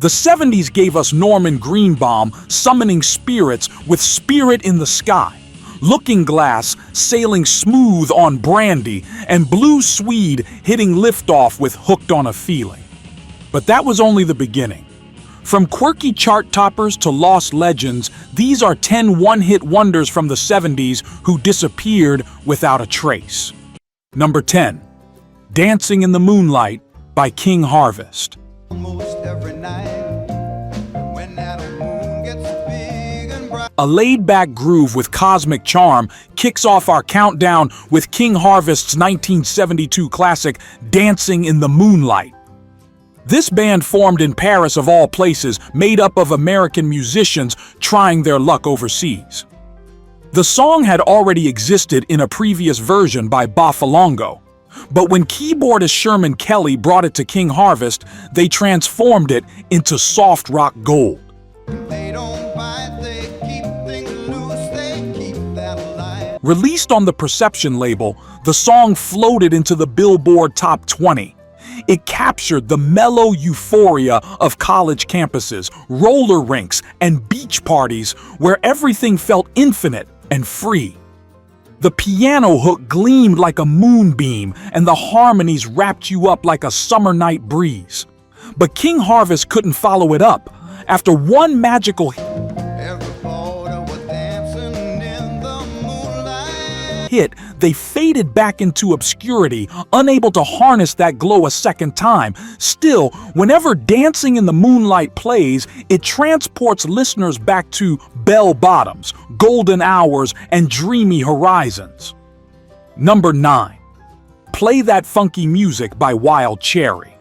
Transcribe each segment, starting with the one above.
The 70s gave us Norman Greenbaum summoning spirits with Spirit in the Sky, Looking Glass sailing smooth on Brandy, and Blue Swede hitting liftoff with Hooked on a Feeling. But that was only the beginning. From quirky chart toppers to lost legends, these are 10 one-hit wonders from the 70s who disappeared without a trace. Number 10. Dancing in the Moonlight by King Harvest. A laid-back groove with cosmic charm kicks off our countdown with King Harvest's 1972 classic, Dancing in the Moonlight. This band formed in Paris of all places, made up of American musicians trying their luck overseas. The song had already existed in a previous version by Bafalongo, but when keyboardist Sherman Kelly brought it to King Harvest, they transformed it into soft rock gold. Released on the Perception label, the song floated into the Billboard Top 20. It captured the mellow euphoria of college campuses, roller rinks, and beach parties where everything felt infinite and free. The piano hook gleamed like a moonbeam, and the harmonies wrapped you up like a summer night breeze. But King Harvest couldn't follow it up. After one magical hit, they faded back into obscurity, unable to harness that glow a second time. Still, whenever Dancing in the Moonlight plays, it transports listeners back to bell bottoms, golden hours, and dreamy horizons. Number 9. Play That Funky Music by Wild Cherry.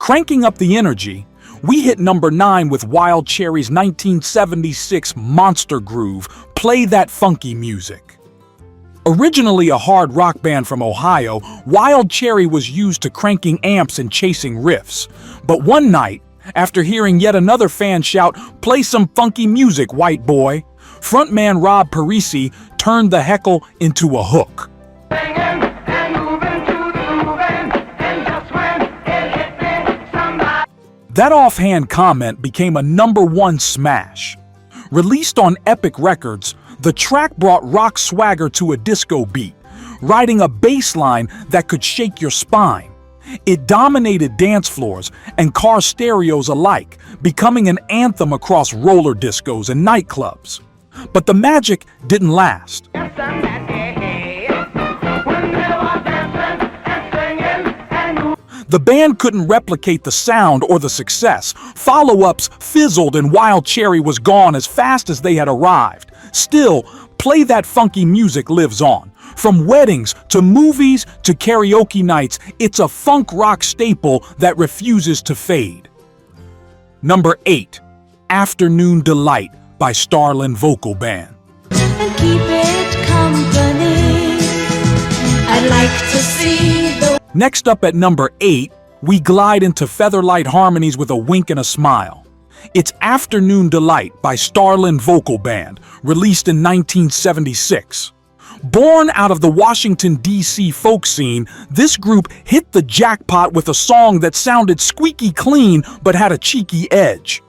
Cranking up the energy, we hit number 9 with Wild Cherry's 1976 monster groove, Play That Funky Music. Originally a hard rock band from Ohio, Wild Cherry was used to cranking amps and chasing riffs. But one night, after hearing yet another fan shout, "Play some funky music, white boy," frontman Rob Parisi turned the heckle into a hook. That offhand comment became a number 1 smash. Released on Epic Records, the track brought rock swagger to a disco beat, riding a bass line that could shake your spine. It dominated dance floors and car stereos alike, becoming an anthem across roller discos and nightclubs. But the magic didn't last. The band couldn't replicate the sound or the success. Follow-ups fizzled and Wild Cherry was gone as fast as they had arrived. Still, Play That Funky Music lives on. From weddings to movies to karaoke nights, it's a funk rock staple that refuses to fade. Number 8. Afternoon Delight by Starland Vocal Band. And keep it company. I'd like to see the... Next up at number 8, we glide into featherlight harmonies with a wink and a smile. It's Afternoon Delight by Starland Vocal Band, released in 1976. Born out of the Washington, D.C. folk scene, this group hit the jackpot with a song that sounded squeaky clean but had a cheeky edge.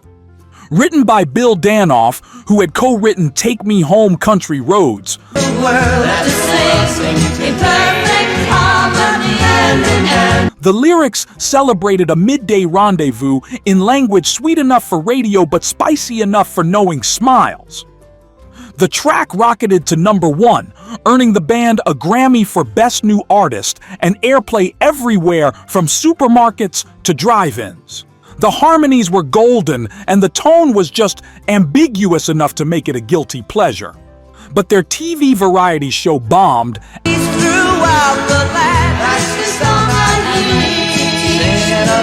Written by Bill Danoff, who had co-written Take Me Home Country Roads, the lyrics celebrated a midday rendezvous in language sweet enough for radio but spicy enough for knowing smiles. The track rocketed to number 1, earning the band a Grammy for Best New Artist and airplay everywhere from supermarkets to drive-ins. The harmonies were golden and the tone was just ambiguous enough to make it a guilty pleasure. But their TV variety show bombed,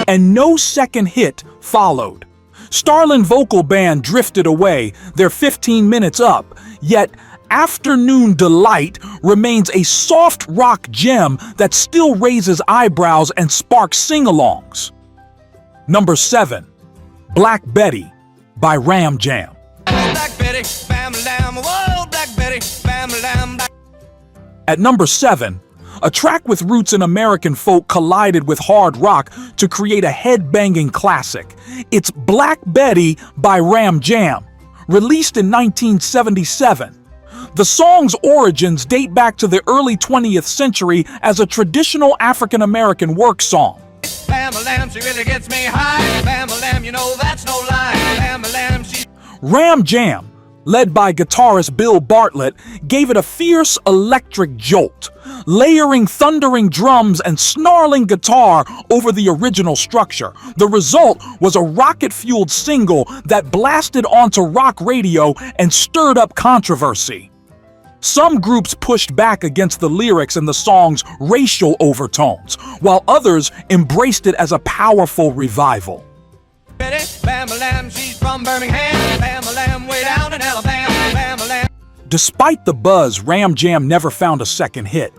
and no second hit followed. Starland Vocal Band drifted away, their 15 minutes up, yet Afternoon Delight remains a soft rock gem that still raises eyebrows and sparks sing-alongs. Number 7. Black Betty by Ram Jam. At number 7, A track with roots in American folk collided with hard rock to create a head-banging classic. It's Black Betty by Ram Jam, released in 1977. The song's origins date back to the early 20th century as a traditional African-American work song. Bam-a-lam, she really gets me high. Bam-a-lam, you know that's no lie. Bam-a-lam, she... Ram Jam, led by guitarist Bill Bartlett, gave it a fierce electric jolt, layering thundering drums and snarling guitar over the original structure. The result was a rocket-fueled single that blasted onto rock radio and stirred up controversy. Some groups pushed back against the lyrics and the song's racial overtones, while others embraced it as a powerful revival. Betty, Bam-a-lam, she's from Birmingham. Bam-a-lam, way down in Alabama. Bam-a-lam. Despite the buzz, Ram Jam never found a second hit.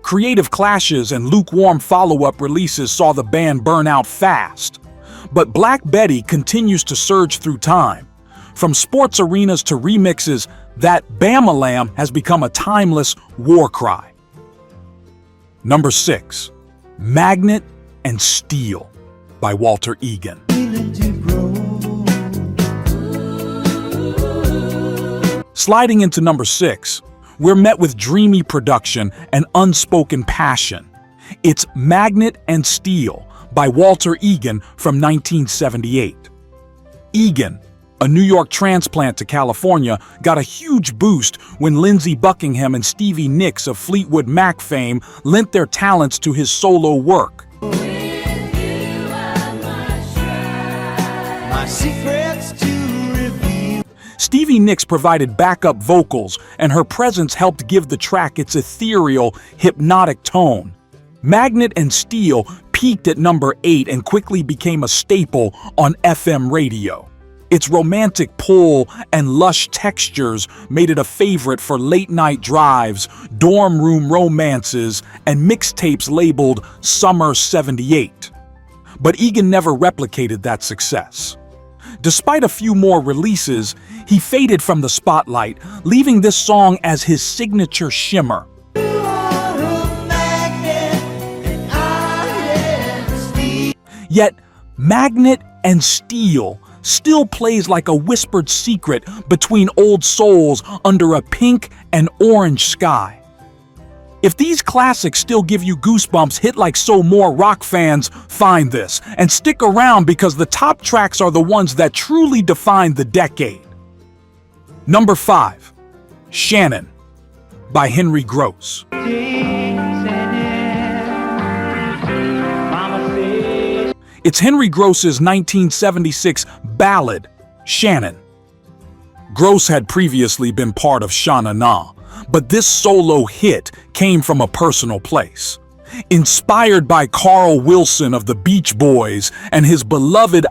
Creative clashes and lukewarm follow-up releases saw the band burn out fast. But Black Betty continues to surge through time. From sports arenas to remixes, that Bam-a-lam has become a timeless war cry. Number 6. Magnet and Steel by Walter Egan. Sliding into number 6, we're met with dreamy production and unspoken passion. It's Magnet and Steel by Walter Egan from 1978. Egan, a New York transplant to California, got a huge boost when Lindsey Buckingham and Stevie Nicks of Fleetwood Mac fame lent their talents to his solo work. My secrets to reveal. Stevie Nicks provided backup vocals, and her presence helped give the track its ethereal, hypnotic tone. Magnet and Steel peaked at number 8 and quickly became a staple on FM radio. Its romantic pull and lush textures made it a favorite for late-night drives, dorm room romances, and mixtapes labeled Summer '78. But Egan never replicated that success. Despite a few more releases, he faded from the spotlight, leaving this song as his signature shimmer. Yet, Magnet and Steel still plays like a whispered secret between old souls under a pink and orange sky. If these classics still give you goosebumps, hit like so more rock fans, find this and stick around because the top tracks are the ones that truly define the decade. Number 5, Shannon by Henry Gross. It's Henry Gross's 1976 ballad, Shannon. Gross had previously been part of Shannon, but this solo hit came from a personal place. Inspired by Carl Wilson of the Beach Boys and his beloved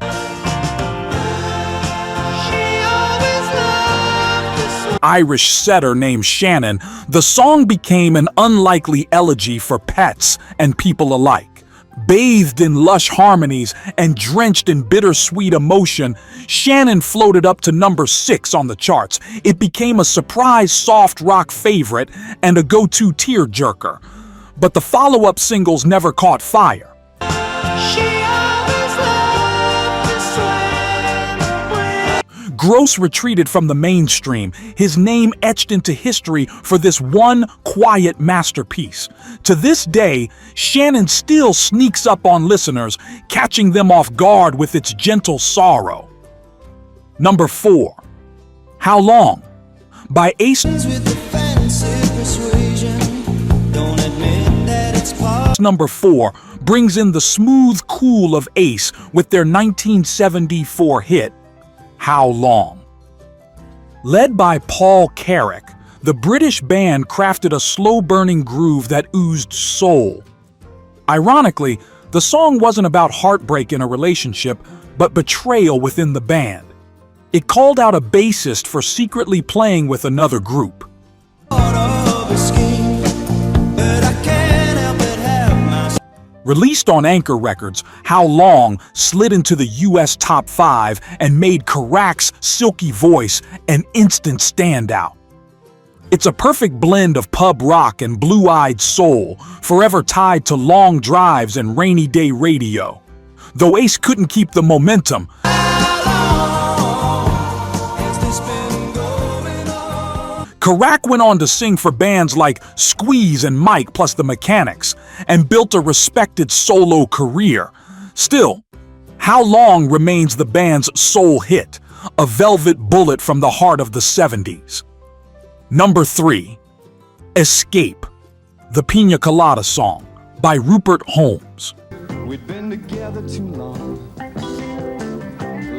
Irish setter named Shannon, the song became an unlikely elegy for pets and people alike. Bathed in lush harmonies and drenched in bittersweet emotion, Shannon floated up to number 6 on the charts. It became a surprise soft rock favorite and a go-to tear-jerker. But the follow-up singles never caught fire. Gross retreated from the mainstream, his name etched into history for this one quiet masterpiece. To this day, Shannon still sneaks up on listeners, catching them off guard with its gentle sorrow. Number 4, How Long by Ace. Number 4 brings in the smooth cool of Ace with their 1974 hit, How Long. Led by Paul Carrack, the British band crafted a slow-burning groove that oozed soul. Ironically, the song wasn't about heartbreak in a relationship, but betrayal within the band. It called out a bassist for secretly playing with another group. Released on Anchor Records, How Long slid into the US top 5 and made Carrack's silky voice an instant standout. It's a perfect blend of pub rock and blue-eyed soul, forever tied to long drives and rainy day radio. Though Ace couldn't keep the momentum, Knack went on to sing for bands like Squeeze and Mike plus the Mechanics, and built a respected solo career. Still, How Long remains the band's sole hit, a velvet bullet from the heart of the 70s. Number 3. Escape, the Piña Colada song by Rupert Holmes. We'd been together too long.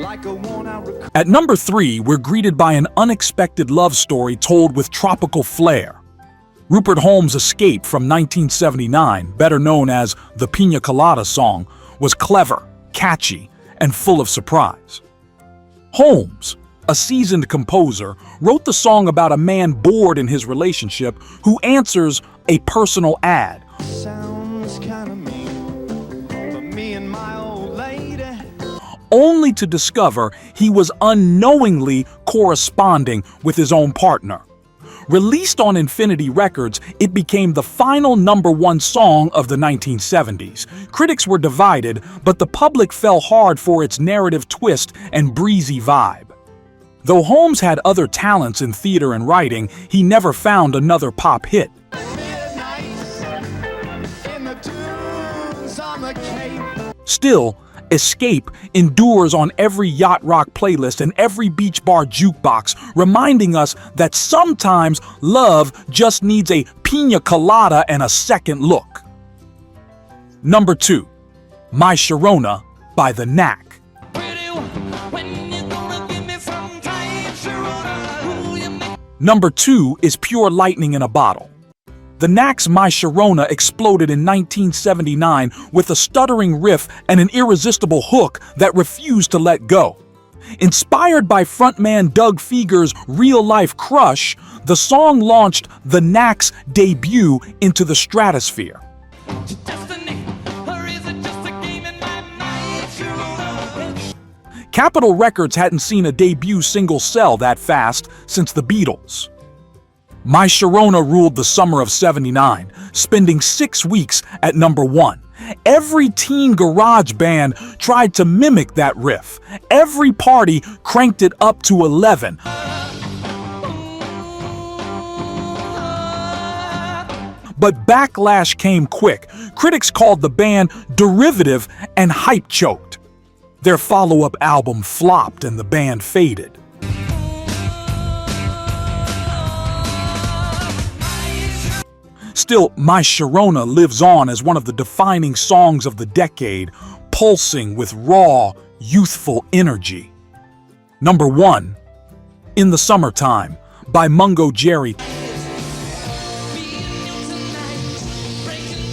Like a worn-out At number 3, we're greeted by an unexpected love story told with tropical flair. Rupert Holmes' Escape from 1979, better known as the Piña Colada song, was clever, catchy, and full of surprise. Holmes, a seasoned composer, wrote the song about a man bored in his relationship who answers a personal ad. sounds kinda mean, but me and my old lady. Only to discover he was unknowingly corresponding with his own partner. Released on Infinity Records, it became the final #1 song of the 1970s. Critics were divided, but the public fell hard for its narrative twist and breezy vibe. Though Holmes had other talents in theater and writing, he never found another pop hit. Still, Escape endures on every yacht rock playlist and every beach bar jukebox, reminding us that sometimes love just needs a piña colada and a second look. Number 2. My Sharona by the Knack. Number 2 is Pure Lightning in a Bottle. The Knack's My Sharona exploded in 1979 with a stuttering riff and an irresistible hook that refused to let go. Inspired by frontman Doug Feger's real-life crush, the song launched the Knack's debut into the stratosphere. Capitol Records hadn't seen a debut single sell that fast since the Beatles. My Sharona ruled the summer of '79, spending 6 weeks at number 1. Every teen garage band tried to mimic that riff. Every party cranked it up to 11. But backlash came quick. Critics called the band derivative and hype-choked. Their follow-up album flopped and the band faded. Still, My Sharona lives on as one of the defining songs of the decade, pulsing with raw, youthful energy. Number 1. In the Summertime by Mungo Jerry.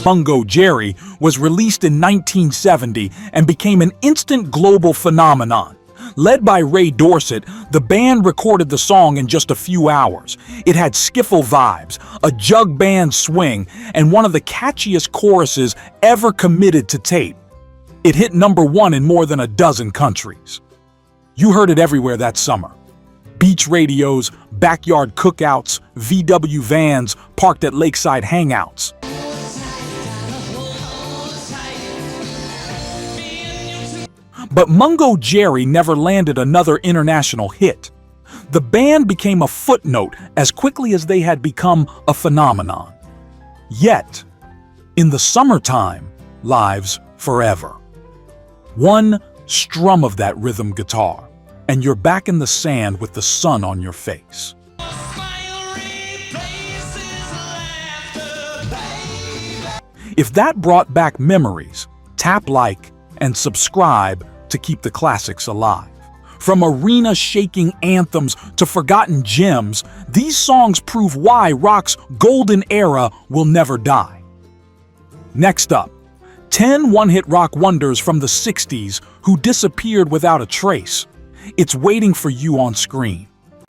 Mungo Jerry was released in 1970 and became an instant global phenomenon. Led by Ray Dorset, the band recorded the song in just a few hours. It had skiffle vibes, a jug band swing, and one of the catchiest choruses ever committed to tape. It hit number 1 in more than a dozen countries. You heard it everywhere that summer. Beach radios, backyard cookouts, VW vans parked at lakeside hangouts. But Mungo Jerry never landed another international hit. The band became a footnote as quickly as they had become a phenomenon. Yet, in the summertime, lives forever. One strum of that rhythm guitar, and you're back in the sand with the sun on your face. If that brought back memories, tap like and subscribe to keep the classics alive. From arena-shaking anthems to forgotten gems, these songs prove why rock's golden era will never die. Next up, 10 one-hit rock wonders from the 60s who disappeared without a trace. It's waiting for you on screen.